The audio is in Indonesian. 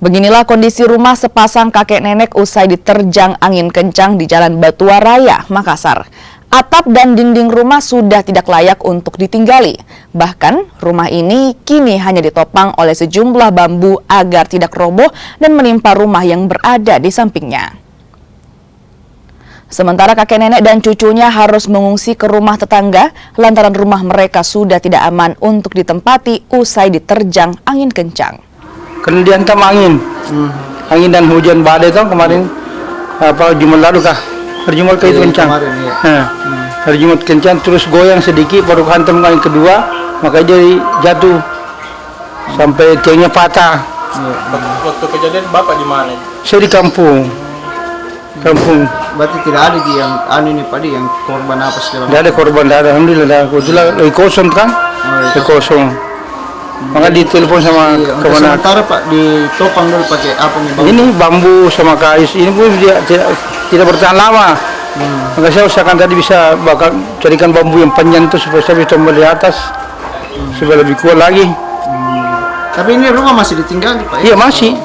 Beginilah kondisi rumah sepasang kakek nenek usai diterjang angin kencang di Jalan Batua Raya, Makassar. Atap dan dinding rumah sudah tidak layak untuk ditinggali. Bahkan, rumah ini kini hanya ditopang oleh sejumlah bambu agar tidak roboh dan menimpa rumah yang berada di sampingnya. Sementara kakek nenek dan cucunya harus mengungsi ke rumah tetangga lantaran rumah mereka sudah tidak aman untuk ditempati usai diterjang angin kencang. Karena dihantam angin, angin dan hujan badai itu kemarin Jumat lalu kah? Hari Jumat itu kencang. Hari Jumat kencang terus goyang sedikit baru hantam angin kedua, maka dia jatuh sampai tiangnya patah. Waktu kejadian Bapak di mana? Saya di kampung. Berarti tidak ada yang ini Padi yang korban apa segala macam? Tidak ada korban, tidak ada. Alhamdulillah. Kebetulan lagi kosong kan? Lagi kosong. Maka ditelepon sama kemana? Sementara Pak ditopang dulu pakai apa nih? Ini bambu sama kayu. Ini pun dia tidak bertahan lama. Maka saya usahakan tadi bisa bakal carikan bambu yang panjang itu supaya saya bisa tombol di atas supaya lebih kuat lagi. Tapi ini rumah masih ditinggali Pak? Iya masih.